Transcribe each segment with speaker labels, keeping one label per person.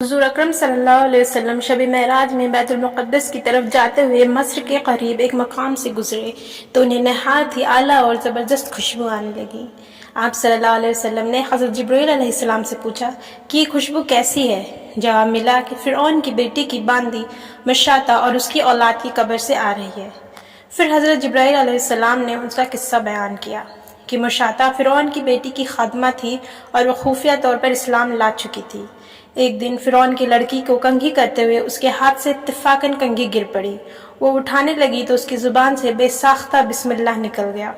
Speaker 1: حضور اکرم صلی اللہ علیہ وسلم شب معراج میں بیت المقدس کی طرف جاتے ہوئے مصر کے قریب ایک مقام سے گزرے تو انہیں نہایت ہی اعلیٰ اور زبردست خوشبو آنے لگی۔ آپ صلی اللہ علیہ وسلم نے حضرت جبرائیل علیہ السلام سے پوچھا کہ یہ خوشبو کیسی ہے؟ جواب ملا کہ فرعون کی بیٹی کی باندی مشاطہ اور اس کی اولاد کی قبر سے آ رہی ہے۔ پھر حضرت جبرائیل علیہ السلام نے ان کا قصہ بیان کیا کہ مشاطہ فرعون کی بیٹی کی خادمہ تھی اور وہ خفیہ طور پر اسلام لا چکی تھی۔ ایک دن فرعون کی لڑکی کو کنگھی کرتے ہوئے اس کے ہاتھ سے اتفاقاً کنگھی گر پڑی۔ وہ اٹھانے لگی تو اس کی زبان سے بے ساختہ بسم اللہ نکل گیا۔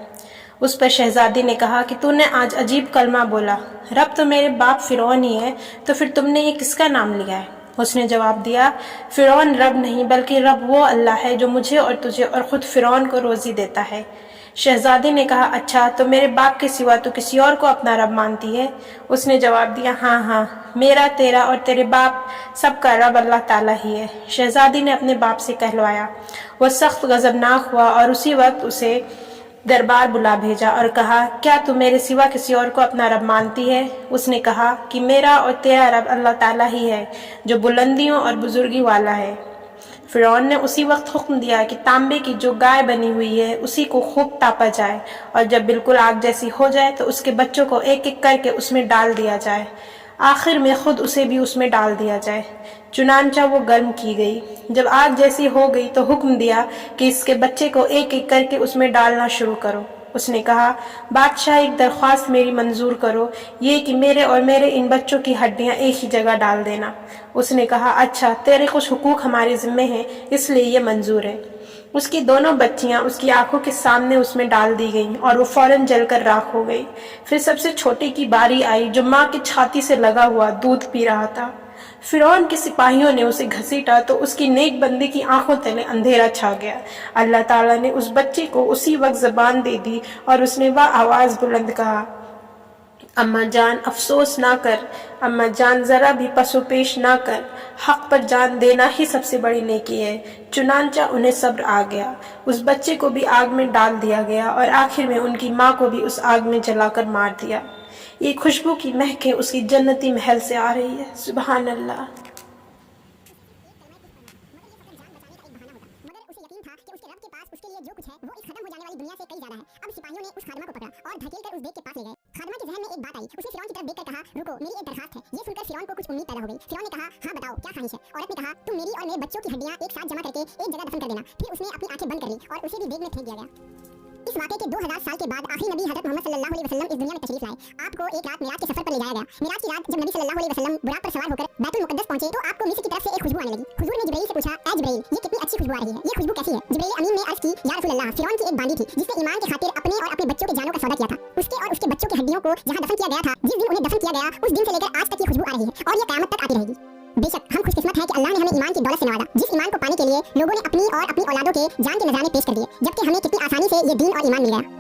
Speaker 1: اس پر شہزادی نے کہا کہ تو نے آج عجیب کلمہ بولا، رب تو میرے باپ فرعون ہی ہے، تو پھر تم نے یہ کس کا نام لیا ہے؟ اس نے جواب دیا، فرعون رب نہیں بلکہ رب وہ اللہ ہے جو مجھے اور تجھے اور خود فرعون کو روزی دیتا ہے۔ شہزادی نے کہا، اچھا تو میرے باپ کے سوا تو کسی اور کو اپنا رب مانتی ہے؟ اس نے جواب دیا، ہاں ہاں، میرا، تیرا اور تیرے باپ سب کا رب اللہ تعالیٰ ہی ہے۔ شہزادی نے اپنے باپ سے کہلوایا۔ وہ سخت غضبناک ہوا اور اسی وقت اسے دربار بلا بھیجا اور کہا، کیا تو میرے سوا کسی اور کو اپنا رب مانتی ہے؟ اس نے کہا کہ میرا اور تیرا رب اللہ تعالیٰ ہی ہے جو بلندیوں اور بزرگی والا ہے۔ فرعون نے اسی وقت حکم دیا کہ تانبے کی جو گائے بنی ہوئی ہے اسی کو خوب تاپا جائے اور جب بالکل آگ جیسی ہو جائے تو اس کے بچوں کو ایک ایک کر کے اس میں ڈال دیا جائے، آخر میں خود اسے بھی اس میں ڈال دیا جائے۔ چنانچہ وہ گرم کی گئی۔ جب آگ جیسی ہو گئی تو حکم دیا کہ اس کے بچے کو ایک ایک کر کے اس میں ڈالنا شروع کرو۔ اس نے کہا، بادشاہ ایک درخواست میری منظور کرو، یہ کہ میرے اور میرے ان بچوں کی ہڈیاں ایک ہی جگہ ڈال دینا۔ اس نے کہا، اچھا، تیرے کچھ حقوق ہمارے ذمے ہیں اس لیے یہ منظور ہے۔ اس کی دونوں بچیاں اس کی آنکھوں کے سامنے اس میں ڈال دی گئیں اور وہ فوراً جل کر راکھ ہو گئی۔ پھر سب سے چھوٹے کی باری آئی جو ماں کی چھاتی سے لگا ہوا دودھ پی رہا تھا۔ فرعون کے سپاہیوں نے اسے گھسیٹا تو اس کی نیک بندی کی آنکھوں تلے اندھیرا چھا گیا۔ اللہ تعالیٰ نے اس بچے کو اسی وقت زبان دے دی اور اس نے آواز بلند کہا، اماں جان افسوس نہ کر، اماں جان ذرا بھی پسو پیش نہ کر، حق پر جان دینا ہی سب سے بڑی نیکی ہے۔ چنانچہ انہیں صبر آ گیا۔ اس بچے کو بھی آگ میں ڈال دیا گیا اور آخر میں ان کی ماں کو بھی اس آگ میں جلا کر مار دیا۔ یہ خوشبو کی مہکیں اس کی جنتی محل سے آ رہی ہے۔ سبحان اللہ۔
Speaker 2: اس کے لیے جو کچھ ہے وہ اس ختم ہو جانے والی دنیا سے کئی زیادہ ہے۔ اب سپاہیوں نے اس خادمہ کو پکڑا اور دھکیل کر اس بیگ کے پاس لے گئے۔ خادمہ کے ذہن میں ایک بات آئی۔ اس نے فرعون کی طرف دیکھ کر کہا، رکو، میری ایک درخواست ہے۔ یہ سن کر فرعون کو کچھ امید پیدا ہو گئی۔ فرعون نے کہا، ہاں بتاؤ کیا خواہش ہے؟ عورت نے کہا، تم میری اور میرے بچوں کی ہڈیاں ایک ساتھ جمع کر کے ایک جگہ دفن کر دینا۔ پھر اس نے اپنی آنکھیں بند کر لی اور اسے بھی بیگ میں پھینک دیا گیا۔ اس واقعے کے 2000 سال کے بعد آخری نبی حضرت محمد صلی اللہ علیہ وسلم اس دنیا میں تشریف لائے۔ آپ کو ایک رات معراج کے سفر پر لے جایا گیا۔ معراج کی رات جب نبی صلی اللہ علیہ وسلم براق پر سوار ہو کر بیت المقدس پہنچے تو آپ کو مصر کی طرف سے ایک خوشبو آنے لگی۔ حضور نے جبرائیل سے پوچھا، اے جبرائیل، یہ کتنی اچھی خوشبو آ رہی ہے، یہ خوشبو کیسی ہے؟ جبرائیل امین نے عرض کی، یا رسول اللہ، فرعون کی ایک باندی تھی جس نے ایمان کی خاطر اپنے اور اپنے بچوں کے جانوں کا سودا کیا تھا۔ اس کے اور اس کے بچوں کی ہڈیوں کو جہاں دفن کیا گیا تھا، جس دن انہیں دفن کیا گیا اس دن سے لے کر آج تک یہ خوشبو آ رہی ہے اور یہ قیامت تک آتی رہے گی۔ بے شک ہم خوش قسمت ہیں کہ اللہ نے ہمیں ایمان کی دولت سے نوازا، جس ایمان کو پانے کے لیے لوگوں نے اپنی اور اپنی اولادوں کے جان کے نذرانے پیش کر دیے، جبکہ ہمیں کتنی آسانی سے یہ دین اور ایمان مل گیا۔